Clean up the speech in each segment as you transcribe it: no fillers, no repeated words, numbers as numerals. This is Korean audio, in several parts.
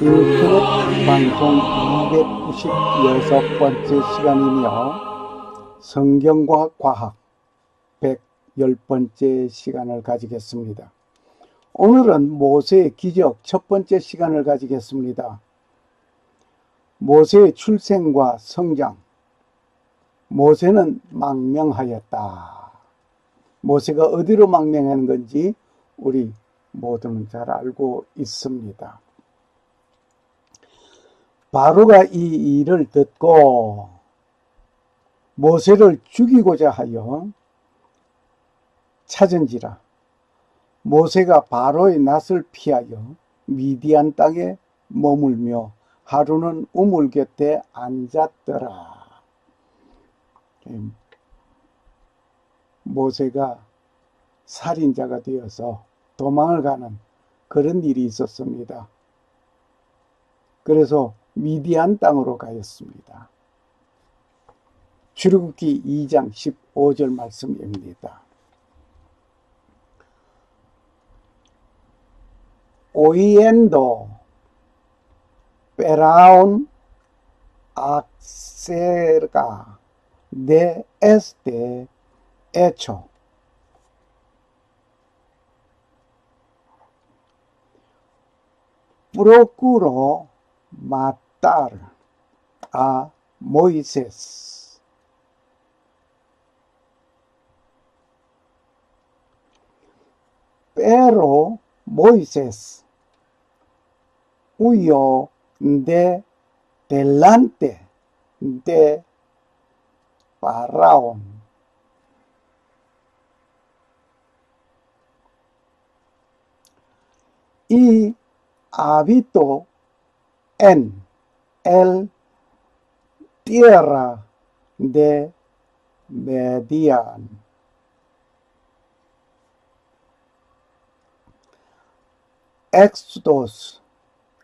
유튜브 방송 296번째 시간이며 성경과 과학 110번째 시간을 가지겠습니다. 오늘은 모세의 기적 첫 번째 시간을 가지겠습니다. 모세의 출생과 성장. 모세는 망명하였다. 모세가 어디로 망명한 건지 우리 모두는 잘 알고 있습니다. 바로가 이 일을 듣고 모세를 죽이고자 하여 찾은지라 모세가 바로의 낯을 피하여 미디안 땅에 머물며 하루는 우물 곁에 앉았더라. 모세가 살인자가 되어서 도망을 가는 그런 일이 있었습니다. 그래서 미디안 땅으로 가였습니다. 출애굽기 2장 15절 말씀입니다. Oyendo Faraón acerca de este hecho, procuró matar a Moisés. Pero Moisés huyó de delante de Faraón. Y habitó en el tierra de Median. Éxodos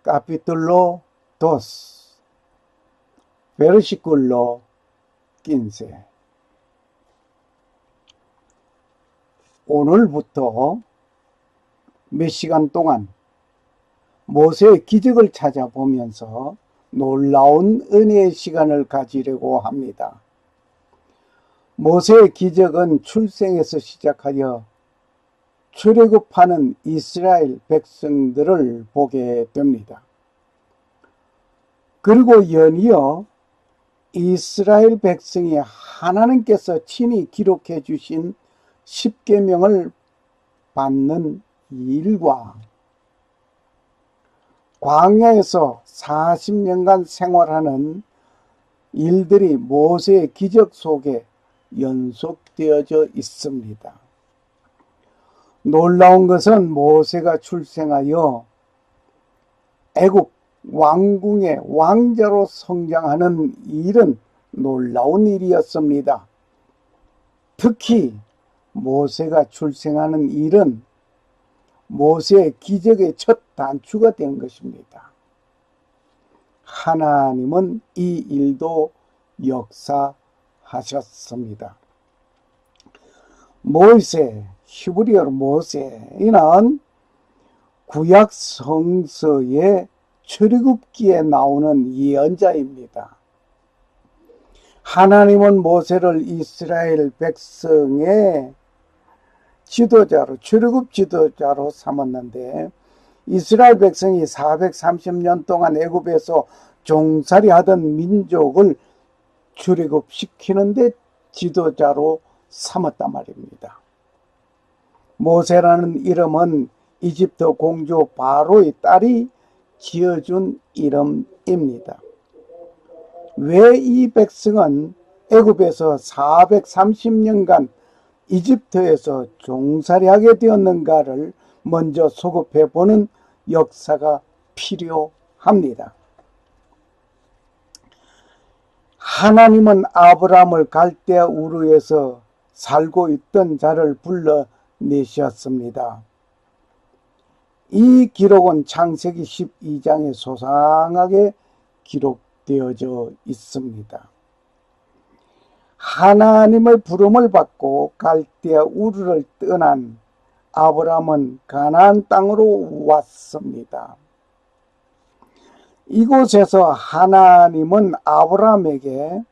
capítulo 2 versículo 15. 오늘부터 몇 시간 동안 모세의 기적을 찾아보면서 놀라운 은혜의 시간을 가지려고 합니다. 모세의 기적은 출생에서 시작하여 출애굽하는 이스라엘 백성들을 보게 됩니다. 그리고 연이어 이스라엘 백성이 하나님께서 친히 기록해 주신 십계명을 받는 일과 광야에서 40년간 생활하는 일들이 모세의 기적 속에 연속되어져 있습니다. 놀라운 것은 모세가 출생하여 애굽 왕궁의 왕자로 성장하는 일은 놀라운 일이었습니다. 특히 모세가 출생하는 일은 모세의 기적의 첫 단추가 된 것입니다. 하나님은 이 일도 역사하셨습니다. 모세, 히브리어로 모세는 구약 성서의 출애굽기에 나오는 예언자입니다. 하나님은 모세를 이스라엘 백성의 지도자로, 출애굽 지도자로 삼았는데 이스라엘 백성이 430년 동안 애굽에서 종살이 하던 민족을 출애굽시키는데 지도자로 삼았단 말입니다. 모세라는 이름은 이집트 공주 바로의 딸이 지어준 이름입니다. 왜 이 백성은 애굽에서 430년간 이집트에서 종살이하게 되었는가를 먼저 소급해 보는 역사가 필요합니다. 하나님은 아브라함을 갈대아 우르에서 살고 있던 자를 불러내셨습니다. 이 기록은 창세기 12장에 소상하게 기록되어져 있습니다. 하나님의 부름을 받고 갈대아 우르를 떠난 아브라함은 가나안 땅으로 왔습니다. 이곳에서 하나님은 아브라함에게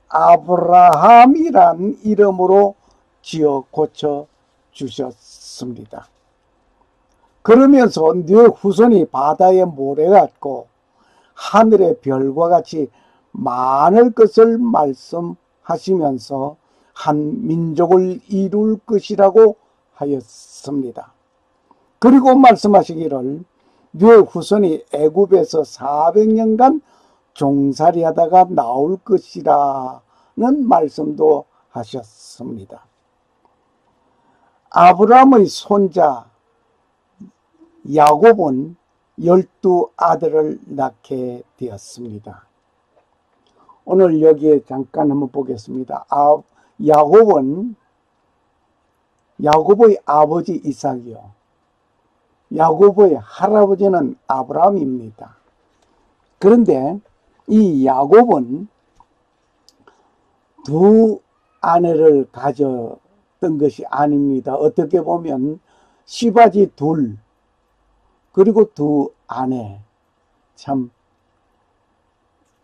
아브라함이란 이름으로 지어 고쳐 주셨습니다. 그러면서 네 후손이 바다의 모래 같고 하늘의 별과 같이 많을 것을 말씀하시면서 한 민족을 이룰 것이라고 하였습니다. 그리고 말씀하시기를 네 후손이 애굽에서 400년간 종살이하다가 나올 것이라는 말씀도 하셨습니다. 아브라함의 손자 야곱은 12아들을 낳게 되었습니다. 오늘 여기에 잠깐 한번 보겠습니다. 야곱의 아버지 이삭이요, 야곱의 할아버지는 아브라함입니다. 그런데 이 야곱은 두 아내를 가졌던 것이 아닙니다. 어떻게 보면 시바지 둘, 그리고 두 아내, 참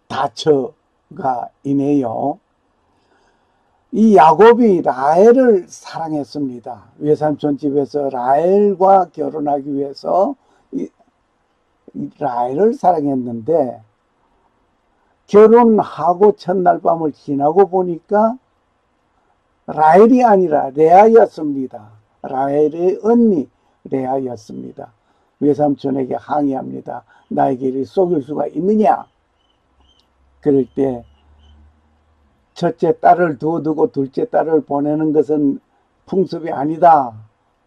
다처가 이네요. 이 야곱이 라헬을 사랑했습니다. 외삼촌 집에서 라헬과 결혼하기 위해서 라헬을 사랑했는데, 결혼하고 첫날 밤을 지나고 보니까 라헬이 아니라 레아였습니다. 라헬의 언니 레아였습니다. 외삼촌에게 항의합니다. 나에게 이렇게 속일 수가 있느냐? 그럴 때 첫째 딸을 두고 둘째 딸을 보내는 것은 풍습이 아니다.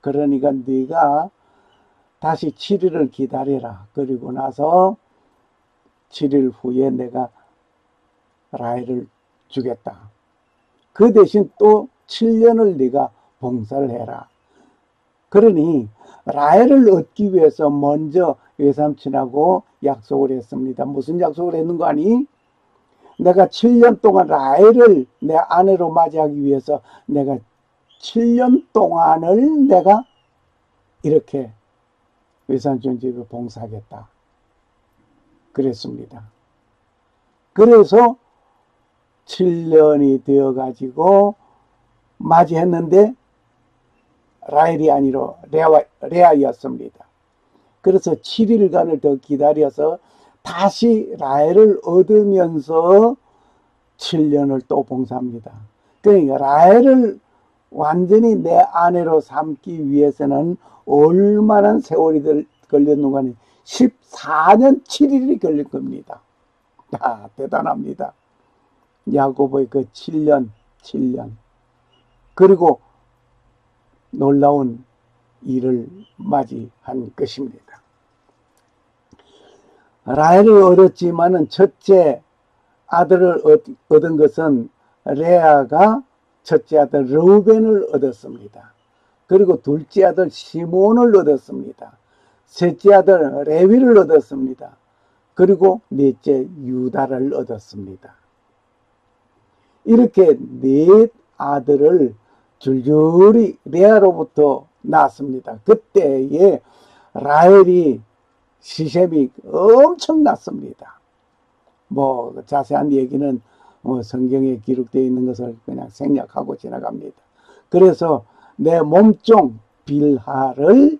그러니까 네가 다시 7일을 기다려라. 그리고 나서 7일 후에 내가 라헬을 주겠다. 그 대신 또 7년을 네가 봉사를 해라. 그러니 라헬을 얻기 위해서 먼저 외삼촌하고 약속을 했습니다. 무슨 약속을 했는 거 아니? 내가 7년 동안 라헬을 내 아내로 맞이하기 위해서 내가 7년 동안을 내가 이렇게 외삼촌 집에 봉사하겠다. 그랬습니다. 그래서 7년이 되어가지고 맞이했는데 라헬이 아니라 레아였습니다. 그래서 7일간을 더 기다려서 다시 라헬을 얻으면서 7년을 또 봉사합니다. 그러니까 라헬을 완전히 내 아내로 삼기 위해서는 얼마나 세월이 걸렸는가 하니 14년 7일이 걸릴 겁니다. 대단합니다. 야곱의 그 7년. 그리고 놀라운 일을 맞이한 것입니다. 라헬을 얻었지만은 첫째 아들을 얻은 것은 레아가 첫째 아들 르우벤을 얻었습니다. 그리고 둘째 아들 시몬을 얻었습니다. 셋째 아들 레위를 얻었습니다. 그리고 넷째 유다를 얻었습니다. 이렇게 네 아들을 줄줄이 레아로부터 낳았습니다. 그때에 라헬이 시셈이 엄청났습니다. 뭐 자세한 얘기는 성경에 기록되어 있는 것을 그냥 생략하고 지나갑니다. 그래서 내 몸종 빌하를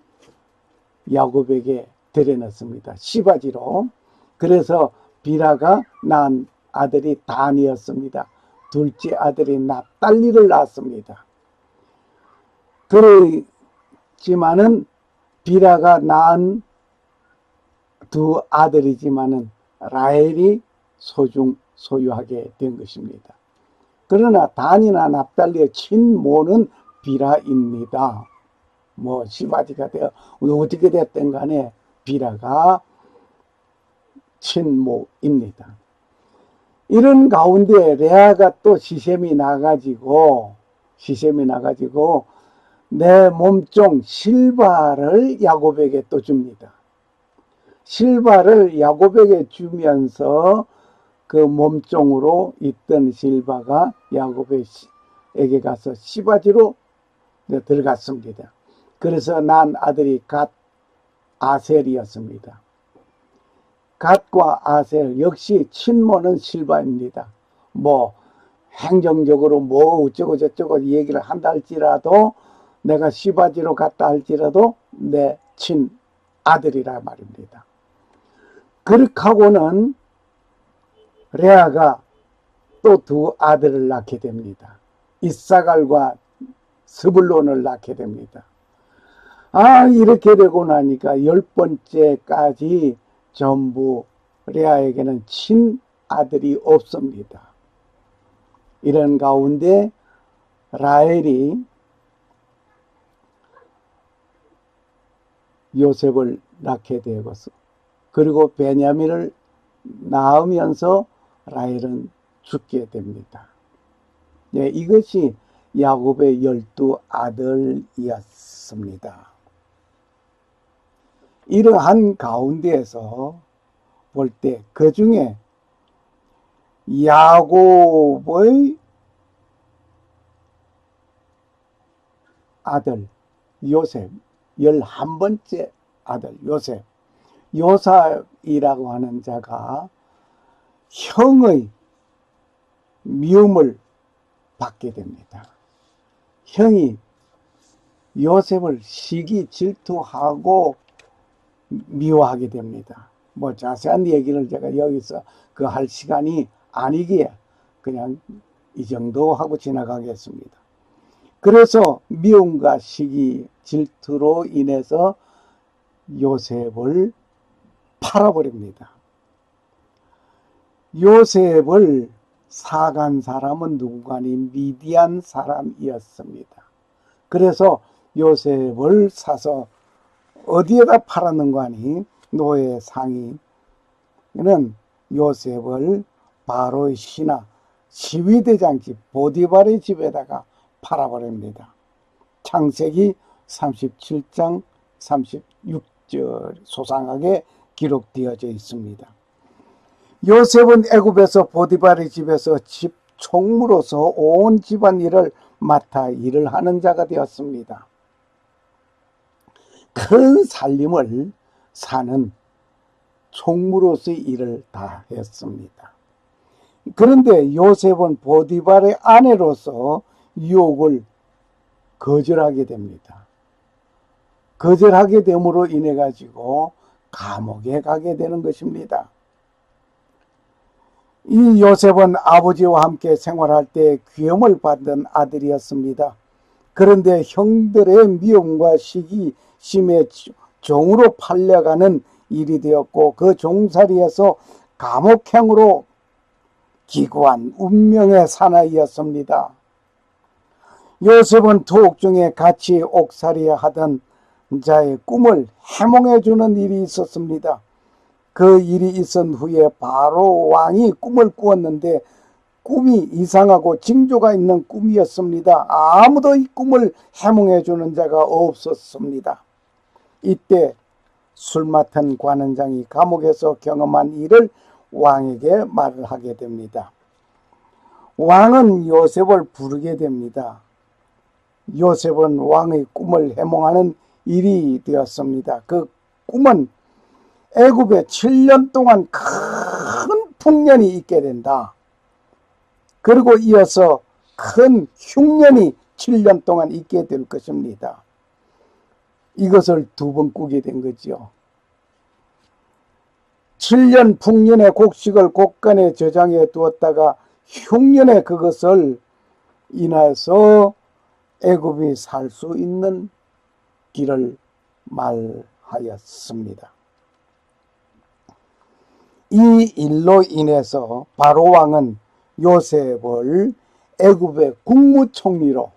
야곱에게 드려놨습니다. 시바지로. 그래서 빌하가 낳은 아들이 단이었습니다. 둘째 아들이 납달리를 낳았습니다. 그렇지만은 빌하가 낳은 두 아들이지만은 라헬이 소유하게 된 것입니다. 그러나 단이나 납달리의 친모는 빌하입니다. 뭐 시바지가 되어 어떻게 됐든 간에 빌하가 친모입니다. 이런 가운데 레아가 또 시셈이 나가지고 내 몸종 실바를 야곱에게 또 줍니다. 실바를 야곱에게 주면서 그 몸종으로 있던 실바가 야곱에게 가서 시바지로 들어갔습니다. 그래서 난 아들이 갓 아셀이었습니다. 갓과 아셀 역시 친모는 실바입니다. 뭐 행정적으로 뭐 어쩌고 저쩌고 얘기를 한다 할지라도, 내가 시바지로 갔다 할지라도 내 친아들이라 말입니다. 그렇게 하고는 레아가 또 두 아들을 낳게 됩니다. 이사갈과 스불론을 낳게 됩니다. 이렇게 되고 나니까 10번째까지 전부 레아에게는 친아들이 없습니다. 이런 가운데 라헬이 요셉을 낳게 되고, 그리고 베냐민을 낳으면서 라헬은 죽게 됩니다. 네, 이것이 야곱의 12아들이었습니다. 이러한 가운데에서 볼 때 그 중에 야곱의 아들 요셉, 11번째 아들 요셉, 요셉이라고 하는 자가 형의 미움을 받게 됩니다. 형이 요셉을 시기 질투하고 미워하게 됩니다. 뭐 자세한 얘기를 제가 여기서 할 시간이 아니기에 그냥 이 정도 하고 지나가겠습니다. 그래서 미움과 시기 질투로 인해서 요셉을 팔아버립니다. 요셉을 사간 사람은 누구가 아닌 미디안 사람이었습니다. 그래서 요셉을 사서 어디에다 팔았는가 하니, 노예 상인은 요셉을 바로의 신하 시위대장 집 보디발의 집에다가 팔아버립니다. 창세기 37장 36절 소상하게 기록되어져 있습니다. 요셉은 애굽에서 보디발의 집에서 집 총무로서 온 집안일을 맡아 일을 하는 자가 되었습니다. 큰 살림을 사는 총무로서의 일을 다 했습니다. 그런데 요셉은 보디발의 아내로서 유혹을 거절하게 됩니다. 거절하게 됨으로 인해 가지고 감옥에 가게 되는 것입니다. 이 요셉은 아버지와 함께 생활할 때 귀염을 받은 아들이었습니다. 그런데 형들의 미움과 시기심에 종으로 팔려가는 일이 되었고, 그 종살이에서 감옥형으로 기구한 운명의 사나이였습니다. 요셉은 투옥 중에 같이 옥살이 하던 자의 꿈을 해몽해주는 일이 있었습니다. 그 일이 있은 후에 바로 왕이 꿈을 꾸었는데 꿈이 이상하고 징조가 있는 꿈이었습니다. 아무도 이 꿈을 해몽해주는 자가 없었습니다. 이때 술 맡은 관원장이 감옥에서 경험한 일을 왕에게 말을 하게 됩니다. 왕은 요셉을 부르게 됩니다. 요셉은 왕의 꿈을 해몽하는 일이 되었습니다. 그 꿈은 애굽에 7년 동안 큰 풍년이 있게 된다. 그리고 이어서 큰 흉년이 7년 동안 있게 될 것입니다. 이것을 두 번 꾸게 된 거죠. 7년 풍년의 곡식을 곡간에 저장해 두었다가 흉년에 그것을 인해서 애굽이 살 수 있는 길을 말하였습니다. 이 일로 인해서 바로 왕은 요셉을 애굽의 국무총리로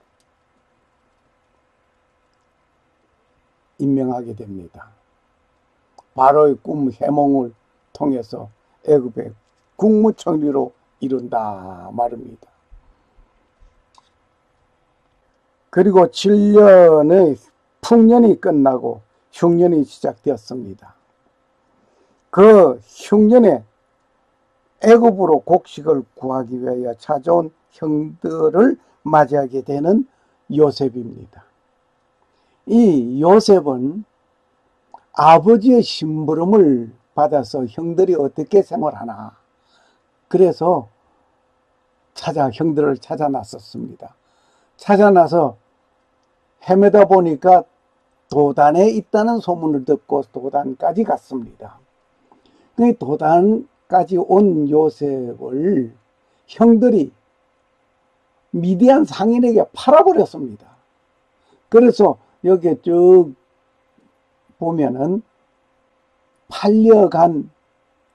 임명하게 됩니다. 바로의 꿈 해몽을 통해서 애굽의 국무총리로 이룬다 말입니다. 그리고 7년의 풍년이 끝나고 흉년이 시작되었습니다. 그 흉년에 애굽으로 곡식을 구하기 위하여 찾아온 형들을 맞이하게 되는 요셉입니다. 이 요셉은 아버지의 심부름을 받아서 형들이 어떻게 생활하나, 그래서 형들을 찾아 나섰습니다. 찾아 나서 헤매다 보니까 도단에 있다는 소문을 듣고 도단까지 갔습니다. 그 도단까지 온 요셉을 형들이 미디안 상인에게 팔아버렸습니다. 그래서 여기 쭉 보면은 팔려간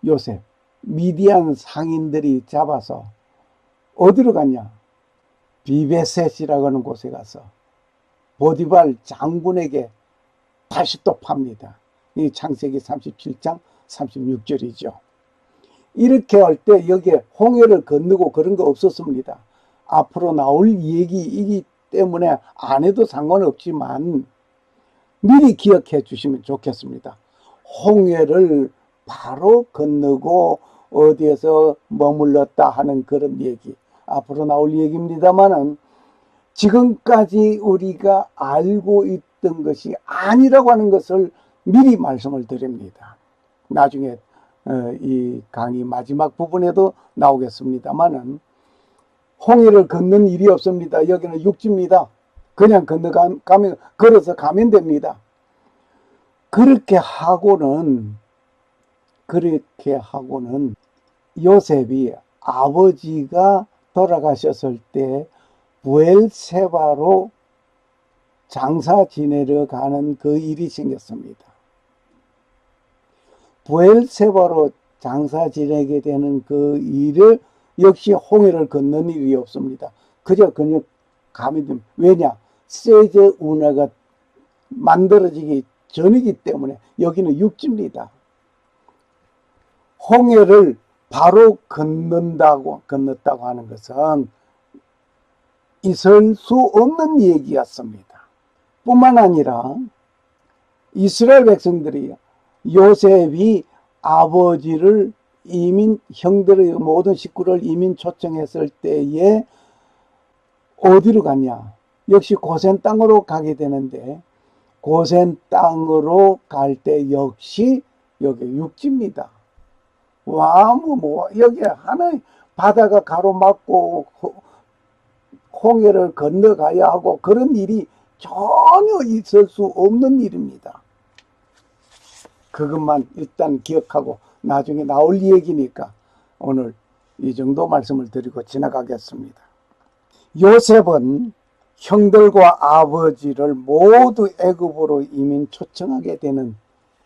요셉, 미디안 상인들이 잡아서 어디로 갔냐? 비베셋이라고 하는 곳에 가서 보디발 장군에게 다시 또 팝니다. 이 창세기 37장 36절이죠. 이렇게 할 때 여기에 홍해를 건너고 그런 거 없었습니다. 앞으로 나올 얘기이기 때문에 안 해도 상관없지만 미리 기억해 주시면 좋겠습니다. 홍해를 바로 건너고 어디에서 머물렀다 하는 그런 얘기, 앞으로 나올 얘기입니다만은 지금까지 우리가 알고 있던 것이 아니라고 하는 것을 미리 말씀을 드립니다. 나중에 이 강의 마지막 부분에도 나오겠습니다만은 홍해를 걷는 일이 없습니다. 여기는 육지입니다. 그냥 건너가면, 걸어서 가면 됩니다. 그렇게 하고는 요셉이 아버지가 돌아가셨을 때 부엘세바로 장사 지내러 가는 그 일이 생겼습니다. 부엘세바로 장사 지내게 되는 그 일을 역시 홍해를 건너는 일이 없습니다. 그저 그냥 가면 됩니다. 왜냐? 세제 운하가 만들어지기 전이기 때문에 여기는 육지입니다. 홍해를 바로 건넜다고 하는 것은 있을 수 없는 얘기였습니다. 뿐만 아니라 이스라엘 백성들이 요셉이 아버지를 형들의 모든 식구를 이민 초청했을 때에 어디로 갔냐? 역시 고센 땅으로 가게 되는데, 고센 땅으로 갈 때 역시 여기 육지입니다. 여기 하나의 바다가 가로막고 홍해를 건너가야 하고 그런 일이 전혀 있을 수 없는 일입니다. 그것만 일단 기억하고 나중에 나올 얘기니까 오늘 이 정도 말씀을 드리고 지나가겠습니다. 요셉은 형들과 아버지를 모두 애굽으로 이민 초청하게 되는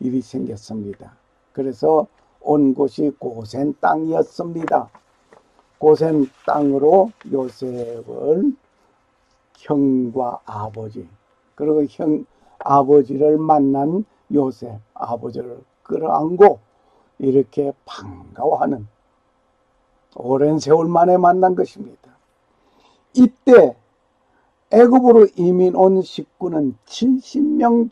일이 생겼습니다. 그래서 온 곳이 고센 땅이었습니다. 고센 땅으로 요셉을 형과 아버지, 그리고 아버지를 만난 요셉, 아버지를 끌어안고 이렇게 반가워하는, 오랜 세월 만에 만난 것입니다. 이때 애굽으로 이민 온 식구는 70명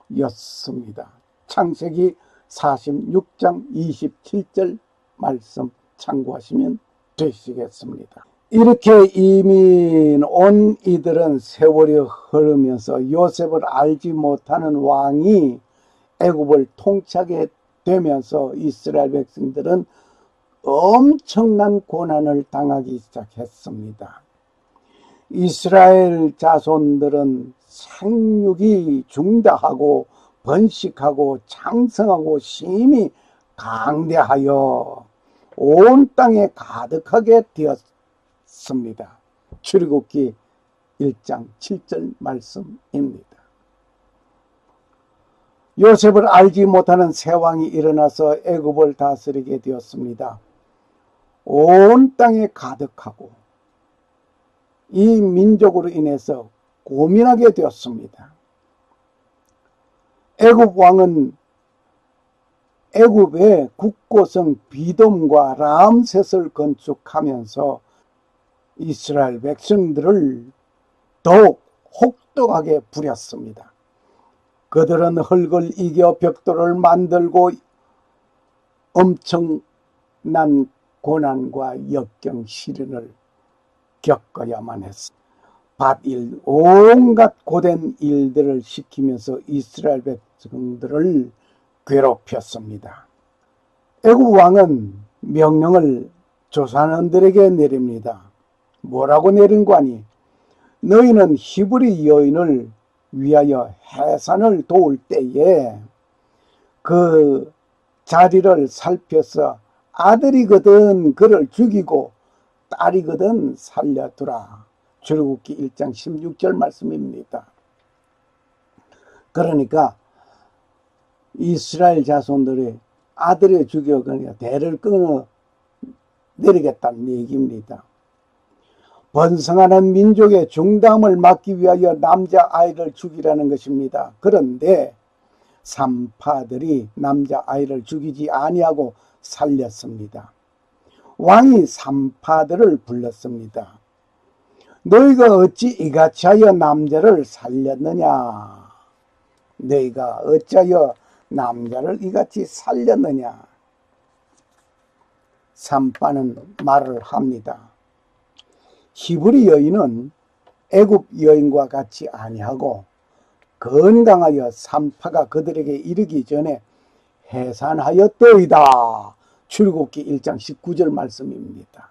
정도였습니다. 창세기 46장 27절 말씀 참고하시면 되시겠습니다. 이렇게 이민 온 이들은 세월이 흐르면서 요셉을 알지 못하는 왕이 애굽을 통치하게 되면서 이스라엘 백성들은 엄청난 고난을 당하기 시작했습니다. 이스라엘 자손들은 생육이 중다하고 번식하고 장성하고 심히 강대하여 온 땅에 가득하게 되었습니다. 출애굽기 1장 7절 말씀입니다. 요셉을 알지 못하는 새 왕이 일어나서 애굽을 다스리게 되었습니다. 온 땅에 가득하고 이 민족으로 인해서 고민하게 되었습니다. 애굽 왕은 애굽의 국고성 비돔과 람셋을 건축하면서 이스라엘 백성들을 더욱 혹독하게 부렸습니다. 그들은 흙을 이겨 벽돌을 만들고 엄청난 고난과 역경 시련을 겪어야만 했습니다. 밭일, 온갖 고된 일들을 시키면서 이스라엘 백성들을 괴롭혔습니다. 애굽 왕은 명령을 조산원들에게 내립니다. 뭐라고 내린 거 아니? 너희는 히브리 여인을 위하여 해산을 도울 때에 그 자리를 살펴서 아들이거든 그를 죽이고 딸이거든 살려두라. 출애굽기 1장 16절 말씀입니다. 그러니까 이스라엘 자손들이 아들을 죽여 그러니까 대를 끊어 내리겠다는 얘기입니다. 번성하는 민족의 중담을 막기 위하여 남자아이를 죽이라는 것입니다. 그런데 산파들이 남자아이를 죽이지 아니하고 살렸습니다. 왕이 산파들을 불렀습니다. 너희가 어찌 이같이 하여 남자를 살렸느냐? 너희가 어찌하여 남자를 이같이 살렸느냐? 산파는 말을 합니다. 히브리 여인은 애굽 여인과 같이 아니하고 건강하여 산파가 그들에게 이르기 전에 해산하였더이다. 출애굽기 1장 19절 말씀입니다.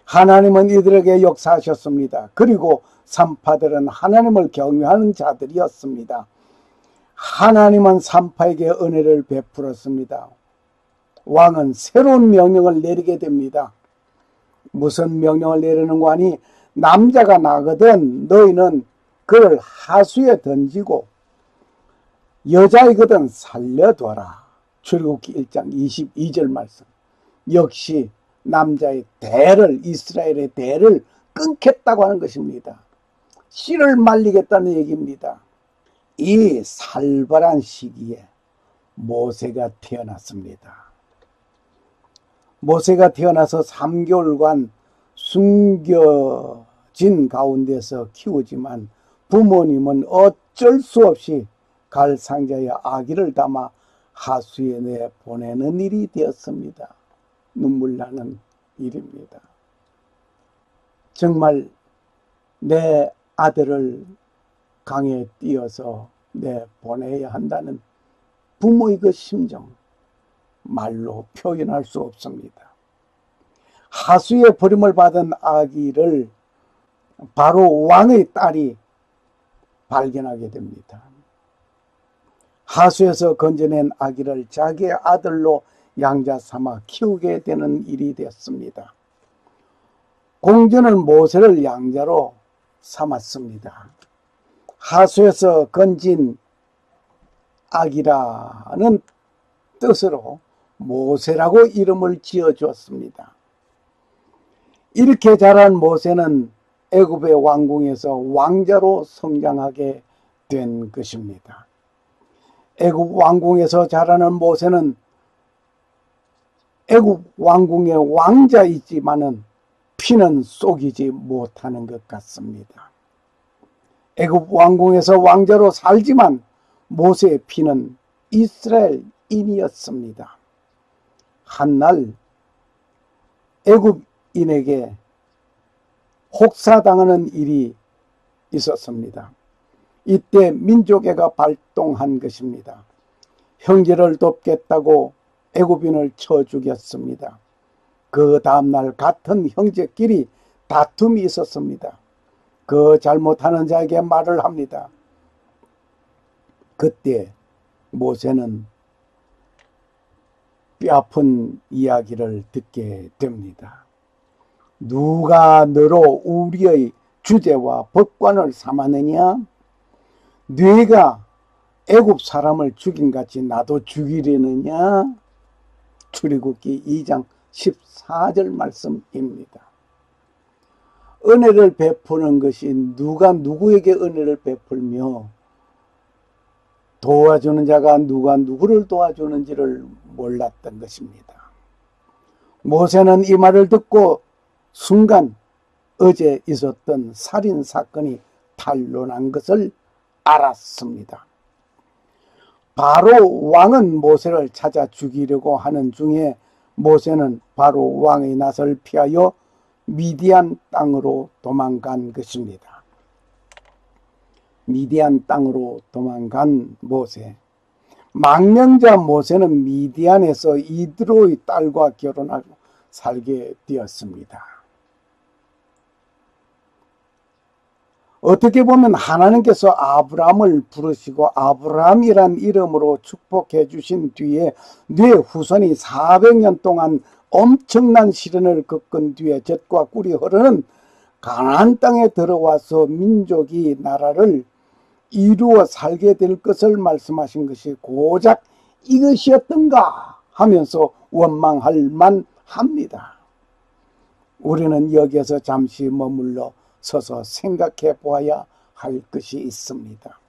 하나님은 이들에게 역사하셨습니다. 그리고 산파들은 하나님을 경외하는 자들이었습니다. 하나님은 산파에게 은혜를 베풀었습니다. 왕은 새로운 명령을 내리게 됩니다. 무슨 명령을 내리는 거 아니? 남자가 나거든 너희는 그를 하수에 던지고 여자이거든 살려둬라. 출애굽기 1장 22절 말씀. 역시 남자의 대를 이스라엘의 대를 끊겠다고 하는 것입니다. 씨를 말리겠다는 얘기입니다. 이 살벌한 시기에 모세가 태어났습니다. 모세가 태어나서 3개월간 숨겨진 가운데서 키우지만 부모님은 어쩔 수 없이 갈 상자에 아기를 담아 하수에 내보내는 일이 되었습니다. 눈물 나는 일입니다. 정말 내 아들을 강에 띄어서 내보내야 한다는 부모의 그 심정 말로 표현할 수 없습니다. 하수에 버림을 받은 아기를 바로 왕의 딸이 발견하게 됩니다. 하수에서 건져낸 아기를 자기의 아들로 양자 삼아 키우게 되는 일이 되었습니다. 공주는 모세를 양자로 삼았습니다. 하수에서 건진 아기라는 뜻으로 모세라고 이름을 지어주었습니다. 이렇게 자란 모세는 애굽의 왕궁에서 왕자로 성장하게 된 것입니다. 애굽 왕궁에서 자라는 모세는 애굽 왕궁의 왕자이지만은 피는 속이지 못하는 것 같습니다. 애굽 왕궁에서 왕자로 살지만 모세의 피는 이스라엘인이었습니다. 한날 애굽인에게 혹사당하는 일이 있었습니다. 이때 민족애가 발동한 것입니다. 형제를 돕겠다고 애굽인을 쳐 죽였습니다. 그 다음날 같은 형제끼리 다툼이 있었습니다. 그 잘못하는 자에게 말을 합니다. 그때 모세는 뼈아픈 이야기를 듣게 됩니다. 누가 너로 우리의 주제와 법관을 삼았느냐? 네가 애굽 사람을 죽인 같이 나도 죽이려느냐? 출애굽기 2장 14절 말씀입니다. 은혜를 베푸는 것이 누가 누구에게 은혜를 베풀며 도와주는 자가 누가 누구를 도와주는지를 몰랐던 것입니다. 모세는 이 말을 듣고 순간 어제 있었던 살인사건이 탄로난 것을 알았습니다. 바로 왕은 모세를 찾아 죽이려고 하는 중에 모세는 바로 왕의 낯을 피하여 미디안 땅으로 도망간 것입니다. 미디안 땅으로 도망간 모세. 망명자 모세는 미디안에서 이드로의 딸과 결혼하고 살게 되었습니다. 어떻게 보면 하나님께서 아브라함을 부르시고 아브라함이란 이름으로 축복해 주신 뒤에 네 후손이 400년 동안 엄청난 시련을 겪은 뒤에 젖과 꿀이 흐르는 가나안 땅에 들어와서 민족이 나라를 이루어 살게 될 것을 말씀하신 것이 고작 이것이었던가 하면서 원망할 만합니다. 우리는 여기에서 잠시 머물러 서서 생각해 보아야 할 것이 있습니다.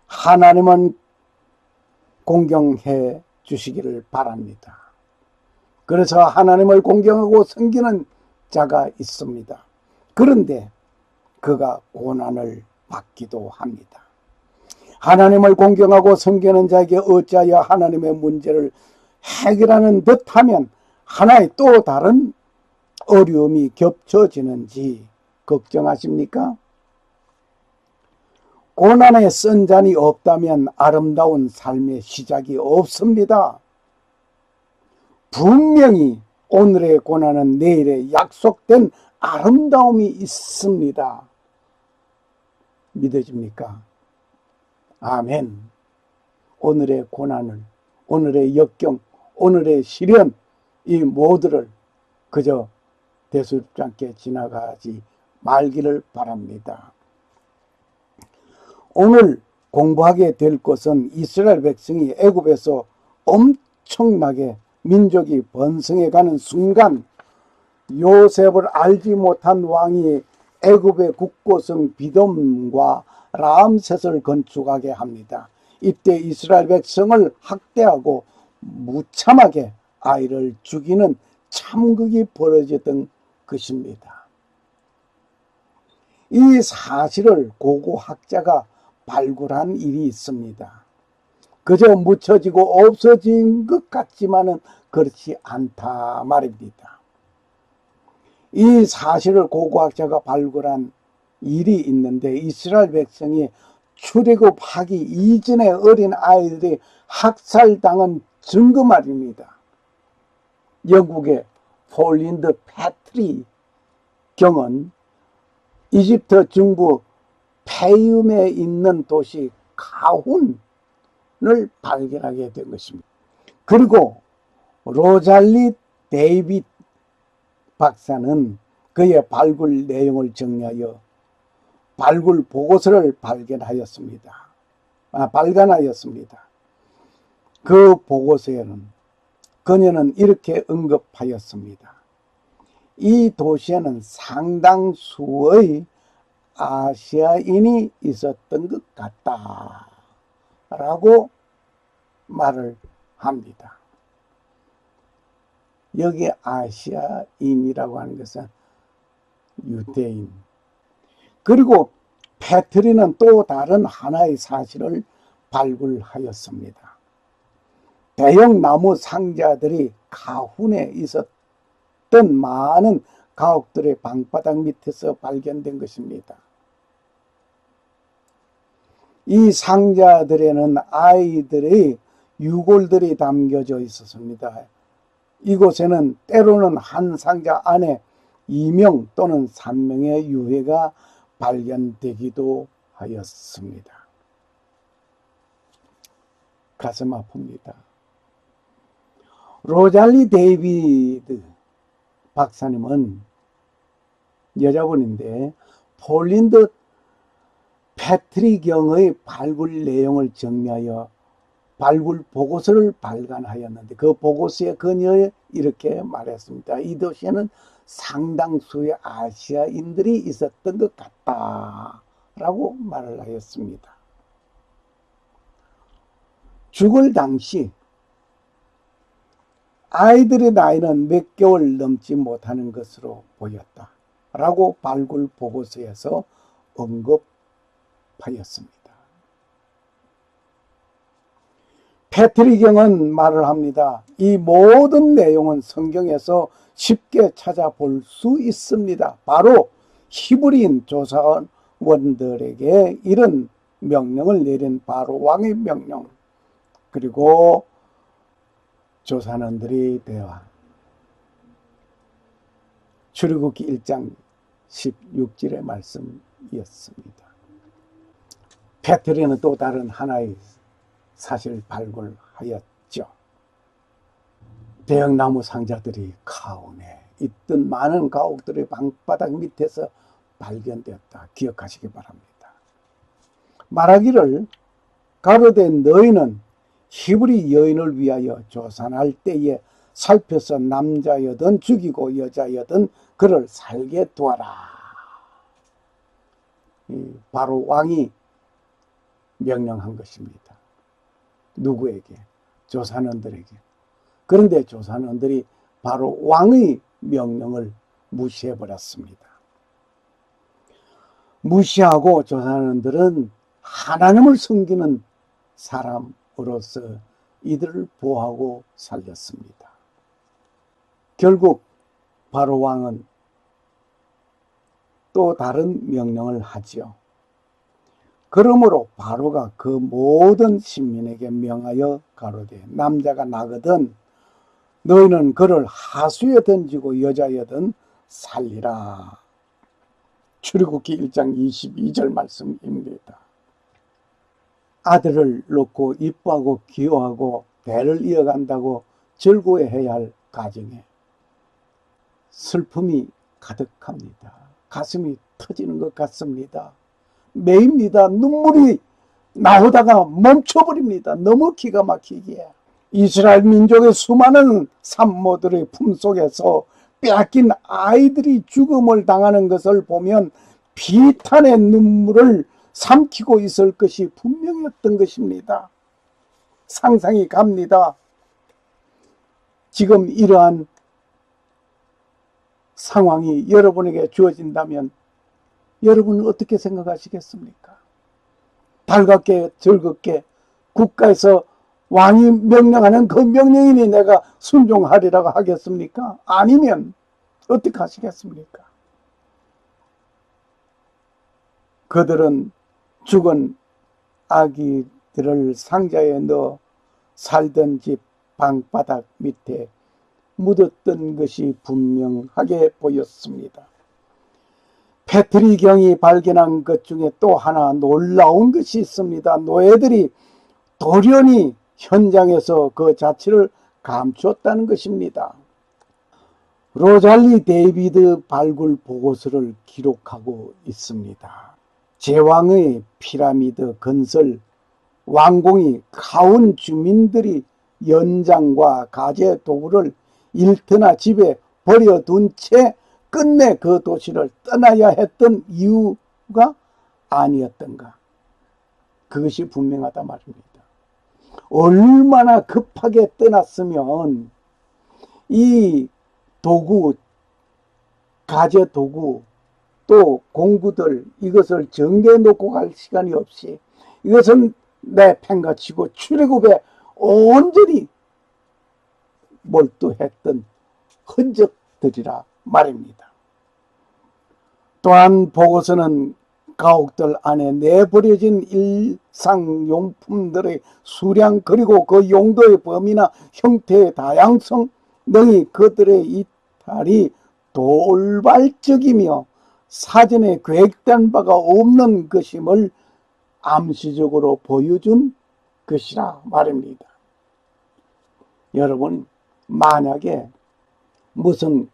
하나님은 공경해 주시기를 바랍니다. 그래서 하나님을 공경하고 섬기는 자가 있습니다. 그런데 그가 고난을 받기도 합니다. 하나님을 공경하고 섬기는 자에게 어찌하여 하나님의 문제를 해결하는 듯하면 하나의 또 다른 어려움이 겹쳐지는지 걱정하십니까? 고난에 쓴 잔이 없다면 아름다운 삶의 시작이 없습니다. 분명히 오늘의 고난은 내일의 약속된 아름다움이 있습니다. 믿어집니까? 아멘. 오늘의 고난을, 오늘의 역경, 오늘의 시련, 이 모두를 그저 대수롭지 않게 지나가지 말기를 바랍니다. 오늘 공부하게 될 것은 이스라엘 백성이 애굽에서 엄청나게 민족이 번성해가는 순간 요셉을 알지 못한 왕이 애굽의 국고성 비돔과 람셋을 건축하게 합니다. 이때 이스라엘 백성을 학대하고 무참하게 아이를 죽이는 참극이 벌어졌던 것입니다. 이 사실을 고고학자가 발굴한 일이 있습니다. 그저 묻혀지고 없어진 것 같지만은 그렇지 않다 말입니다. 이 사실을 고고학자가 발굴한 일이 있는데 이스라엘 백성이 출애굽하기 이전에 어린 아이들이 학살당한 증거 말입니다. 영국의 폴린드 패트리 경은 이집트 중부 페이움에 있는 도시 가훈을 발견하게 된 것입니다. 그리고 로잘리 데이빗 박사는 그의 발굴 내용을 정리하여 발굴 보고서를 발간하였습니다. 그 보고서에는 그녀는 이렇게 언급하였습니다. 이 도시에는 상당수의 아시아인이 있었던 것 같다 라고 말을 합니다. 여기 아시아인이라고 하는 것은 유대인. 그리고 패트리는 또 다른 하나의 사실을 발굴하였습니다. 대형 나무 상자들이 가훈에 있었던 많은 가옥들의 방바닥 밑에서 발견된 것입니다. 이 상자들에는 아이들의 유골들이 담겨져 있었습니다. 이곳에는 때로는 한 상자 안에 2명 또는 3명의 유해가 발견되기도 하였습니다. 가슴 아픕니다. 로잘리 데이비드 박사님은 여자분인데 폴린드 패트리 경의 발굴 내용을 정리하여 발굴 보고서를 발간하였는데 그 보고서에 그녀에 이렇게 말했습니다. 이 도시에는 상당수의 아시아인들이 있었던 것 같다 라고 말을 하였습니다. 죽을 당시 아이들의 나이는 몇 개월 넘지 못하는 것으로 보였다 라고 발굴 보고서에서 언급하였습니다. 패트리 경은 말을 합니다. 이 모든 내용은 성경에서 쉽게 찾아볼 수 있습니다. 바로 히브리인 조사원들에게 이런 명령을 내린 바로 왕의 명령, 그리고 조사원들의 대화. 출애굽기 1장 16절의 말씀이었습니다. 페트리는 또 다른 하나의 사실을 발굴하였죠. 대형나무 상자들이 가운데 있던 많은 가옥들의 방바닥 밑에서 발견되었다. 기억하시기 바랍니다. 말하기를 가로되 너희는 히브리 여인을 위하여 조산할 때에 살펴서 남자여든 죽이고 여자여든 그를 살게 두어라. 바로 왕이 명령한 것입니다. 누구에게? 조산원들에게. 그런데 조산원들이 바로 왕의 명령을 무시해버렸습니다. 무시하고 조산원들은 하나님을 섬기는 사람으로서 이들을 보호하고 살렸습니다. 결국 바로 왕은 또 다른 명령을 하지요. 그러므로 바로가 그 모든 신민에게 명하여 가로되 남자가 나거든 너희는 그를 하수에 던지고 여자여든 살리라. 출애굽기 1장 22절 말씀입니다. 아들을 놓고 이뻐하고 기호하고 대를 이어간다고 즐거워해야 할 가정에 슬픔이 가득합니다. 가슴이 터지는 것 같습니다. 매입니다. 눈물이 나오다가 멈춰버립니다. 너무 기가 막히기에. 이스라엘 민족의 수많은 산모들의 품속에서 빼앗긴 아이들이 죽음을 당하는 것을 보면 비탄의 눈물을 삼키고 있을 것이 분명했던 것입니다. 상상이 갑니다. 지금 이러한 상황이 여러분에게 주어진다면 여러분은 어떻게 생각하시겠습니까? 달갑게 즐겁게 국가에서 왕이 명령하는 그 명령이니 내가 순종하리라고 하겠습니까? 아니면 어떻게 하시겠습니까? 그들은 죽은 아기들을 상자에 넣어 살던 집 방바닥 밑에 묻었던 것이 분명하게 보였습니다. 페트리경이 발견한 것 중에 또 하나 놀라운 것이 있습니다. 노예들이 돌연히 현장에서 그 자취를 감추었다는 것입니다. 로잘리 데이비드 발굴 보고서를 기록하고 있습니다. 제왕의 피라미드 건설 완공이 가운 주민들이 연장과 가재 도구를 일터나 집에 버려둔 채 끝내 그 도시를 떠나야 했던 이유가 아니었던가. 그것이 분명하다 말입니다. 얼마나 급하게 떠났으면 이 도구, 가재 도구, 또 공구들 이것을 정리해 놓고 갈 시간이 없이 이것은 내팽개치고 출애굽에 온전히 몰두했던 흔적들이라 말입니다. 또한 보고서는 가옥들 안에 내버려진 일상용품들의 수량 그리고 그 용도의 범위나 형태의 다양성 등이 그들의 이탈이 돌발적이며 사전에 계획된 바가 없는 것임을 암시적으로 보여준 것이라 말입니다. 여러분, 만약에 무슨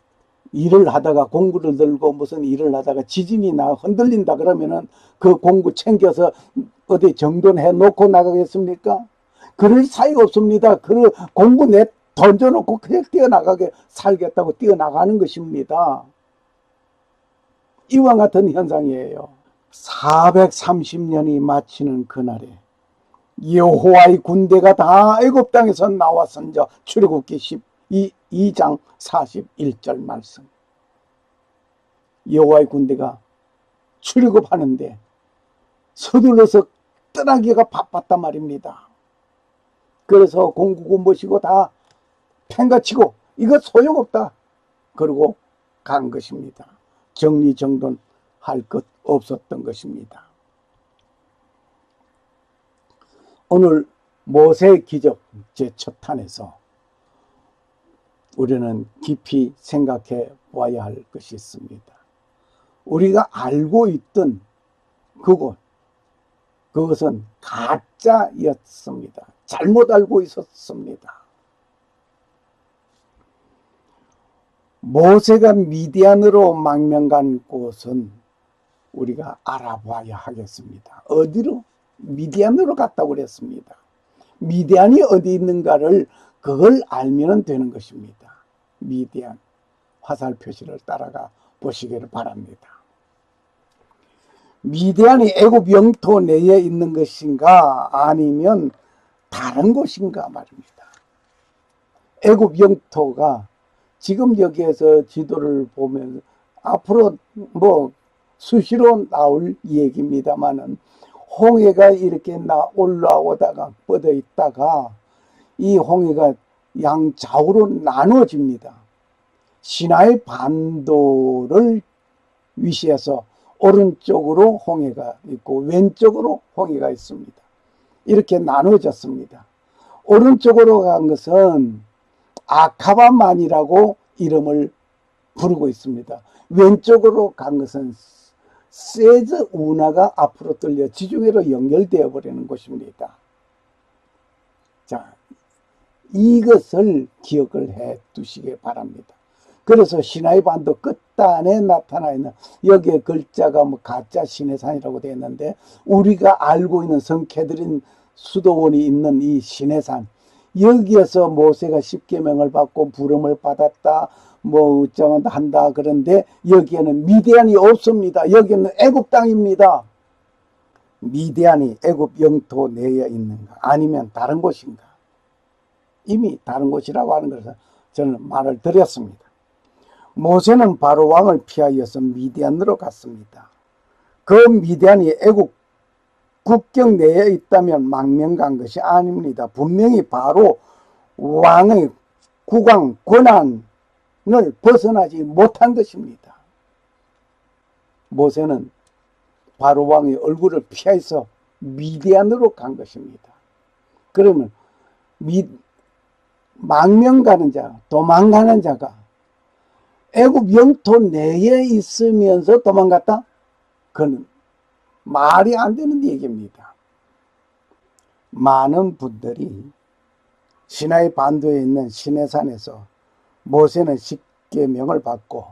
일을 하다가 공구를 들고 무슨 일을 하다가 지진이 나 흔들린다 그러면은 그 공구 챙겨서 어디 정돈해 놓고 나가겠습니까? 그럴 사이가 없습니다. 그 공구 내 던져놓고 그냥 뛰어나가게 살겠다고 뛰어나가는 것입니다. 이와 같은 현상이에요. 430년이 마치는 그날에 여호와의 군대가 다 애굽 땅에서 나왔은저 출애굽기 12장 41절 말씀. 여호와의 군대가 출애굽하는데 서둘러서 떠나기가 바빴단 말입니다. 그래서 공구고 뭐시고 다 팽가치고 이거 소용없다. 그리고 간 것입니다. 정리정돈할 것 없었던 것입니다. 오늘 모세의 기적 제1 탄에서 우리는 깊이 생각해 보아야 할 것이 있습니다. 우리가 알고 있던 그것은 가짜였습니다. 잘못 알고 있었습니다. 모세가 미디안으로 망명 간 곳은 우리가 알아봐야 하겠습니다. 어디로? 미디안으로 갔다고 그랬습니다. 미디안이 어디 있는가를 그걸 알면 되는 것입니다. 미디안 화살 표시를 따라가 보시기를 바랍니다. 미디안이 애굽 영토 내에 있는 것인가 아니면 다른 곳인가 말입니다. 애굽 영토가 지금 여기에서 지도를 보면 앞으로 수시로 나올 얘기입니다만은 홍해가 이렇게 올라오다가 뻗어 있다가 이 홍해가 양좌우로 나눠집니다. 시나이 반도를 위시해서 오른쪽으로 홍해가 있고 왼쪽으로 홍해가 있습니다. 이렇게 나눠졌습니다. 오른쪽으로 간 것은 아카바만이라고 이름을 부르고 있습니다. 왼쪽으로 간 것은 세즈 운하가 앞으로 뚫려 지중해로 연결되어 버리는 곳입니다. 자, 이것을 기억을 해 두시기 바랍니다. 그래서 시나이 반도 끝단에 나타나 있는 여기에 글자가 가짜 시내산이라고 되어 있는데 우리가 알고 있는 성캐드린 수도원이 있는 이 시내산, 여기에서 모세가 십계명을 받고 부름을 받았다 어쩌고 한다 그런데 여기에는 미디안이 없습니다. 여기는 애굽 땅입니다. 미디안이 애굽 영토 내에 있는가 아니면 다른 곳인가? 이미 다른 곳이라고 하는 것을 저는 말을 드렸습니다. 모세는 바로 왕을 피하여서 미디안으로 갔습니다. 그 미디안이 애굽 국경 내에 있다면 망명 간 것이 아닙니다. 분명히 바로 왕의 국왕 권한을 벗어나지 못한 것입니다. 모세는 바로 왕의 얼굴을 피해서 미디안으로 간 것입니다. 그러면 망명 가는 자, 도망가는 자가 애굽 영토 내에 있으면서 도망갔다? 그는 말이 안 되는 얘기입니다. 많은 분들이 시나이 반도에 있는 시내산에서 모세는 십계명을 받고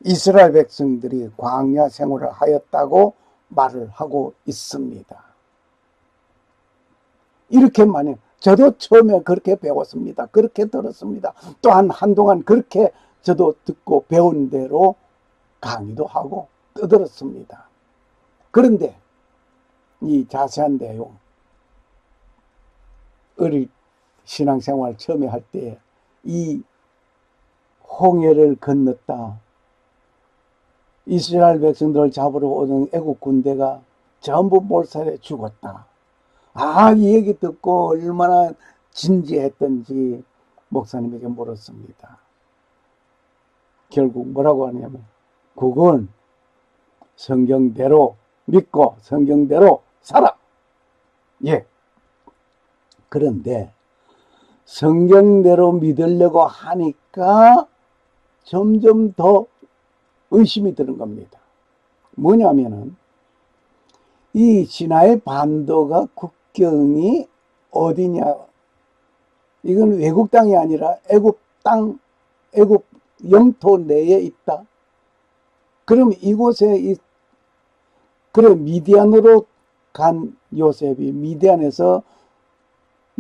이스라엘 백성들이 광야 생활을 하였다고 말을 하고 있습니다. 이렇게 많이 저도 처음에 그렇게 배웠습니다. 그렇게 들었습니다. 또한 한동안 그렇게 저도 듣고 배운 대로 강의도 하고 떠들었습니다. 그런데 이 자세한 내용, 어릴 신앙생활 처음에 할 때 이 홍해를 건넜다, 이스라엘 백성들을 잡으러 오던 애국 군대가 전부 몰살해 죽었다. 이 얘기 듣고 얼마나 진지했던지 목사님에게 물었습니다. 결국 뭐라고 하냐면 그건 성경대로 믿고 성경대로 살아. 예. 그런데 성경대로 믿으려고 하니까 점점 더 의심이 드는 겁니다. 뭐냐면은 이 시나이 반도가 국경이 어디냐? 이건 외국 땅이 아니라 애굽 땅, 애굽 영토 내에 있다. 그럼 이곳에 그래 미디안으로 간 요셉이 미디안에서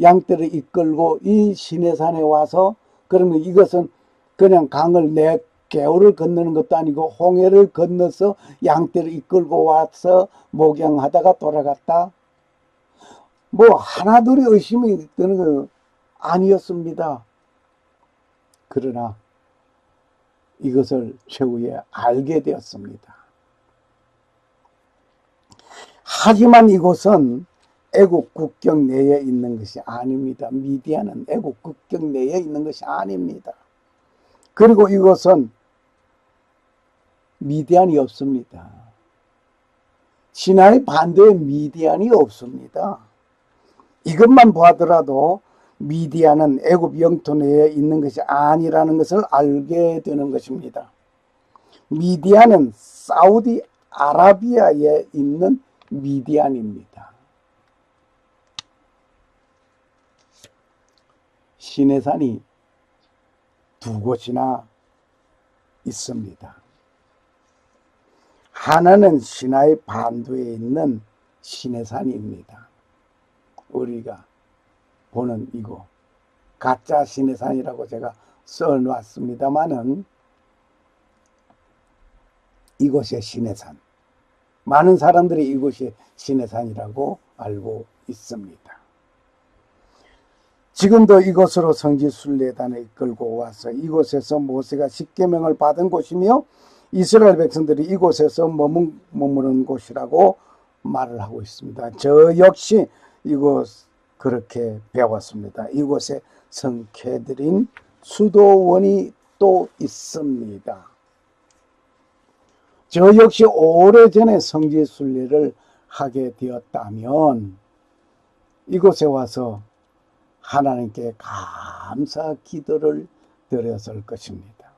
양떼를 이끌고 이 시내산에 와서 그러면 이것은 그냥 강을 개울을 건너는 것도 아니고 홍해를 건너서 양떼를 이끌고 와서 목양하다가 돌아갔다. 하나둘이 의심이 드는 거 아니었습니다. 그러나 이것을 최후에 알게 되었습니다. 하지만 이곳은 애국 국경 내에 있는 것이 아닙니다. 미디안은 애국 국경 내에 있는 것이 아닙니다. 그리고 이것은 미디안이 없습니다. 시나이 반도에 미디안이 없습니다. 이것만 보더라도 미디안은 애굽 영토 내에 있는 것이 아니라는 것을 알게 되는 것입니다. 미디안은 사우디 아라비아에 있는 미디안입니다. 시내산이 두 곳이나 있습니다. 하나는 시나이 반도에 있는 시내산입니다. 우리가 보는 이곳 가짜 시내산이라고 제가 써놨습니다마는 이곳이 시내산, 많은 사람들이 이곳이 시내산이라고 알고 있습니다. 지금도 이곳으로 성지순례단을 이끌고 와서 이곳에서 모세가 십계명을 받은 곳이며 이스라엘 백성들이 이곳에서 머무는 곳이라고 말을 하고 있습니다. 저 역시 이곳 그렇게 배웠습니다. 이곳에 성케드린 수도원이 또 있습니다. 저 역시 오래전에 성지순례를 하게 되었다면 이곳에 와서 하나님께 감사 기도를 드렸을 것입니다.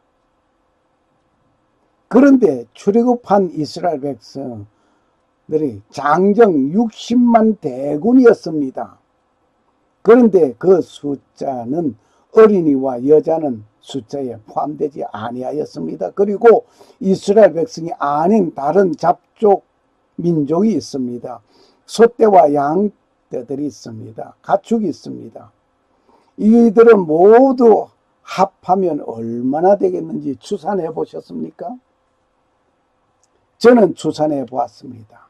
그런데 출애굽한 이스라엘 백성들이 장정 60만 대군이었습니다. 그런데 그 숫자는 어린이와 여자는 숫자에 포함되지 아니하였습니다. 그리고 이스라엘 백성이 아닌 다른 잡족 민족이 있습니다. 소떼와 양떼들이 있습니다. 가축이 있습니다. 이들은 모두 합하면 얼마나 되겠는지 추산해 보셨습니까? 저는 추산해 보았습니다.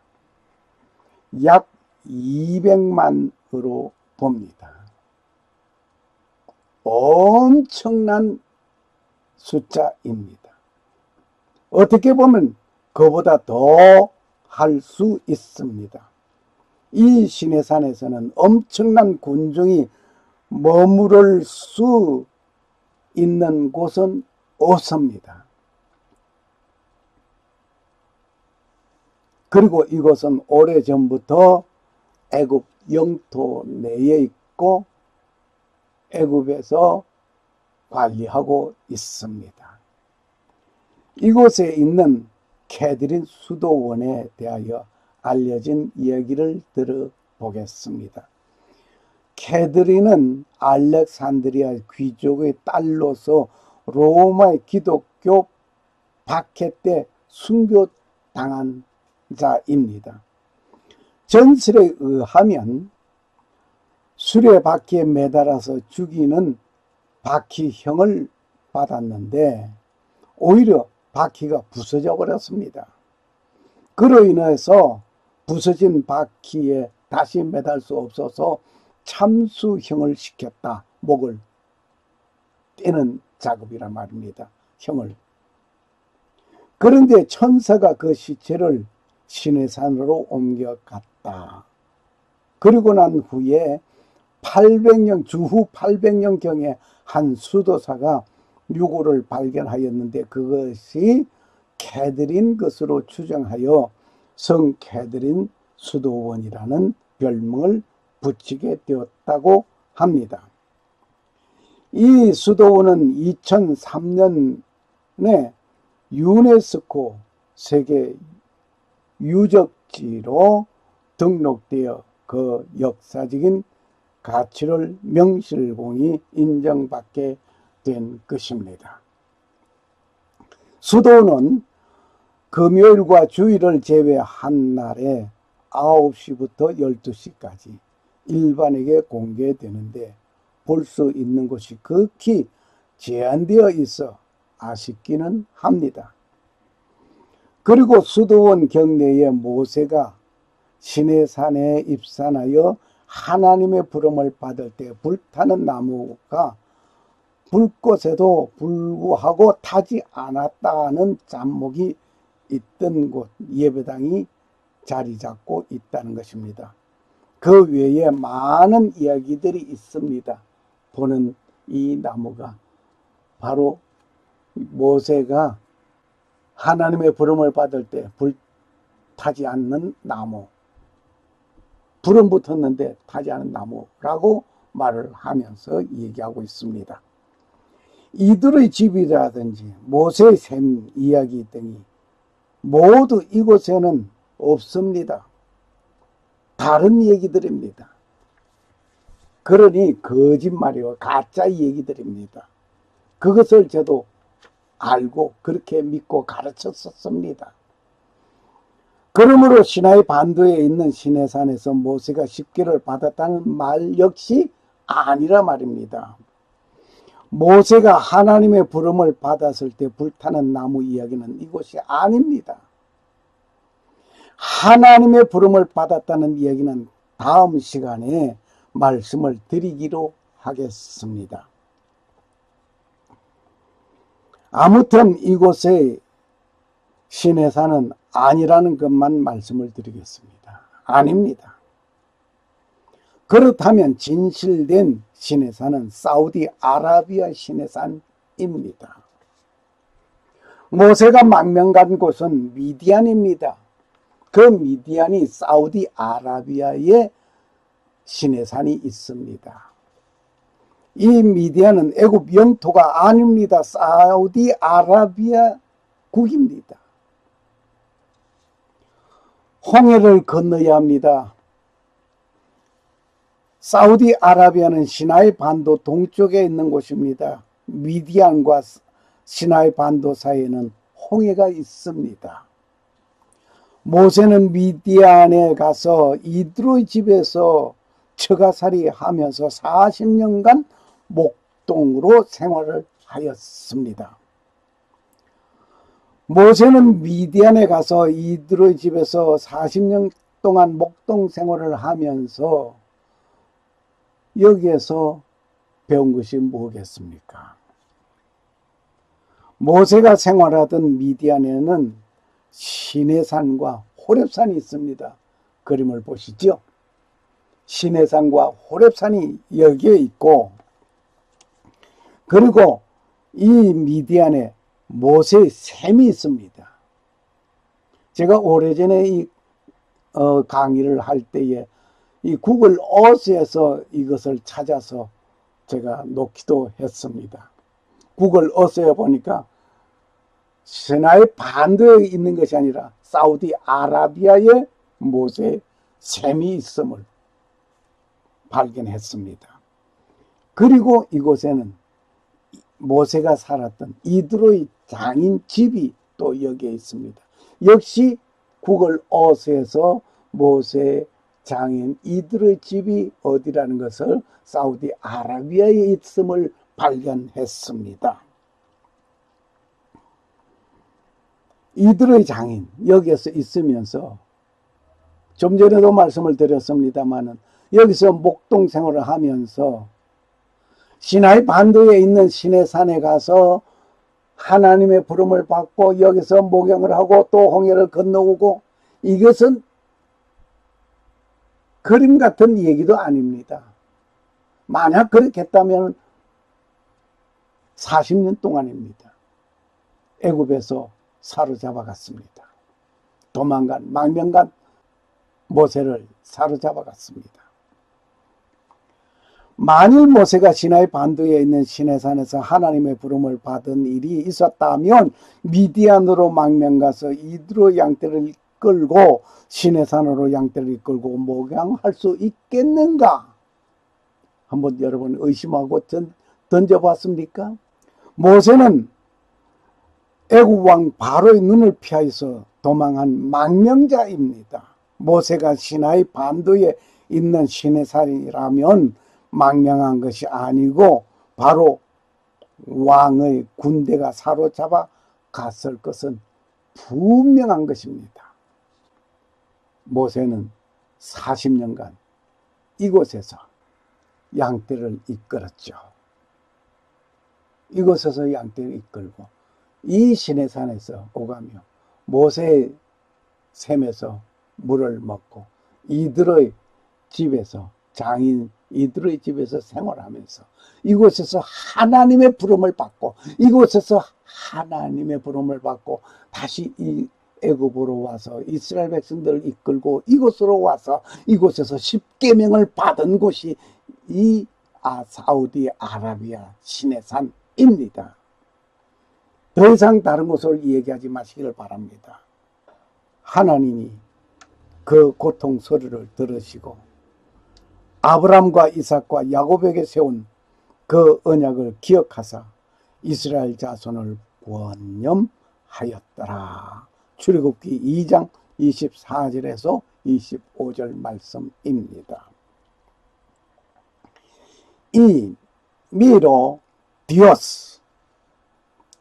약 200만으로 봅니다. 엄청난 숫자입니다. 어떻게 보면 그보다 더 할 수 있습니다. 이 시내산에서는 엄청난 군중이 머무를 수 있는 곳은 없습니다. 그리고 이곳은 오래전부터 애굽 영토 내에 있고 애굽에서 관리하고 있습니다. 이곳에 있는 케드린 수도원에 대하여 알려진 이야기를 들어보겠습니다. 케드린은 알렉산드리아 귀족의 딸로서 로마의 기독교 박해 때 순교당한 자입니다. 전설에 의하면 수레바퀴에 매달아서 죽이는 바퀴형을 받았는데 오히려 바퀴가 부서져 버렸습니다. 그로 인해서 부서진 바퀴에 다시 매달 수 없어서 참수형을 시켰다. 목을 떼는 작업이란 말입니다. 형을. 그런데 천사가 그 시체를 시내산으로 옮겨갔다. 그리고 난 후에 800년, 주후 800년경에 한 수도사가 유골을 발견하였는데 그것이 케드린 것으로 추정하여 성 케드린 수도원이라는 별명을 붙이게 되었다고 합니다. 이 수도원은 2003년에 유네스코 세계 유적지로 등록되어 그 역사적인 가치를 명실공히 인정받게 된 것입니다. 수도는 금요일과 주일을 제외한 날에 9시부터 12시까지 일반에게 공개되는데 볼 수 있는 곳이 극히 제한되어 있어 아쉽기는 합니다. 그리고 수도원 경내에 모세가 시내산에 입산하여 하나님의 부름을 받을 때 불타는 나무가 불꽃에도 불구하고 타지 않았다는 잠목이 있던 곳 예배당이 자리 잡고 있다는 것입니다. 그 외에 많은 이야기들이 있습니다. 보는 이 나무가 바로 모세가 하나님의 부름을 받을 때 불타지 않는 나무, 불은 붙었는데 타지 않은 나무라고 말을 하면서 얘기하고 있습니다. 이들의 집이라든지 모세의 샘 이야기 등이 모두 이곳에는 없습니다. 다른 얘기들입니다. 그러니 거짓말이요, 가짜 얘기들입니다. 그것을 저도 알고 그렇게 믿고 가르쳤었습니다. 그러므로 시나이 반도에 있는 시내산에서 모세가 십계를 받았다는 말 역시 아니라 말입니다. 모세가 하나님의 부름을 받았을 때 불타는 나무 이야기는 이곳이 아닙니다. 하나님의 부름을 받았다는 이야기는 다음 시간에 말씀을 드리기로 하겠습니다. 아무튼 이곳의 시내산은 아니라는 것만 말씀을 드리겠습니다. 아닙니다. 그렇다면 진실된 시내산은 사우디아라비아 시내산입니다. 모세가 망명 간 곳은 미디안입니다. 그 미디안이 사우디아라비아에 시내산이 있습니다. 이 미디안은 애굽 영토가 아닙니다. 사우디아라비아 국입니다. 홍해를 건너야 합니다. 사우디아라비아는 시나이 반도 동쪽에 있는 곳입니다. 미디안과 시나이 반도 사이에는 홍해가 있습니다. 모세는 미디안에 가서 이드로의 집에서 처가살이 하면서 40년간 목동으로 생활을 하였습니다. 모세는 미디안에 가서 이드로의 집에서 40년 동안 목동 생활을 하면서 여기에서 배운 것이 뭐겠습니까? 모세가 생활하던 미디안에는 시내산과 호렙산이 있습니다. 그림을 보시죠. 시내산과 호렙산이 여기에 있고, 그리고 이 미디안에 모세의 샘이 있습니다. 제가 오래전에 이 강의를 할 때에 이 구글 어스에서 이것을 찾아서 제가 놓기도 했습니다. 구글 어스에 보니까 시나이 반도에 있는 것이 아니라 사우디아라비아에 모세의 샘이 있음을 발견했습니다. 그리고 이곳에는 모세가 살았던 이드로의 장인 집이 또 여기에 있습니다. 역시 구글 어스에서 모세의 장인 이드로의 집이 어디라는 것을 사우디아라비아에 있음을 발견했습니다. 이드로의 장인 여기에서 있으면서 좀 전에도 말씀을 드렸습니다마는 여기서 목동 생활을 하면서 시나이 반도에 있는 시내산에 가서 하나님의 부름을 받고 여기서 목욕을 하고 또 홍해를 건너오고, 이것은 그림 같은 얘기도 아닙니다. 만약 그렇게 했다면 40년 동안입니다. 애굽에서 사로잡아 갔습니다. 도망간 망명간 모세를 사로잡아 갔습니다. 만일 모세가 시나이 반도에 있는 시내산에서 하나님의 부름을 받은 일이 있었다면 미디안으로 망명가서 이드로 양떼를 이끌고 시내산으로 양떼를 이끌고 목양할 수 있겠는가? 한번 여러분 의심하고 던져봤습니까? 모세는 애굽 왕 바로의 눈을 피하여서 도망한 망명자입니다. 모세가 시나이 반도에 있는 시내산이라면 망명한 것이 아니고 바로 왕의 군대가 사로잡아 갔을 것은 분명한 것입니다. 모세는 40년간 이곳에서 양떼를 이끌었죠. 이곳에서 양떼를 이끌고 이 시내산에서 오가며 모세의 샘에서 물을 먹고 이들의 집에서 장인 이들의 집에서 생활하면서 이곳에서 하나님의 부름을 받고 이곳에서 하나님의 부름을 받고 다시 이 애굽으로 와서 이스라엘 백성들을 이끌고 이곳으로 와서 이곳에서 십계명을 받은 곳이 이 사우디아라비아 시내산입니다. 더 이상 다른 곳을 얘기하지 마시기를 바랍니다. 하나님이 그 고통 소리를 들으시고 아브람과 이삭과 야곱에게 세운 그 언약을 기억하사 이스라엘 자손을 구원념하였더라. 출애굽기 2장 24절에서 25절 말씀입니다. 이 미로 디오스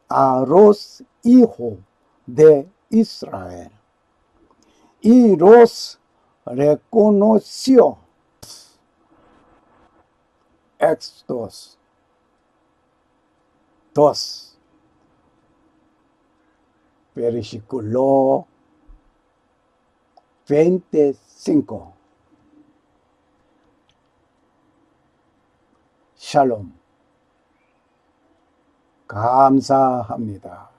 아로스 이호 데 이스라엘 y los reconoció. Éxodos 2, versículo 25. 샬롬. 감사합니다.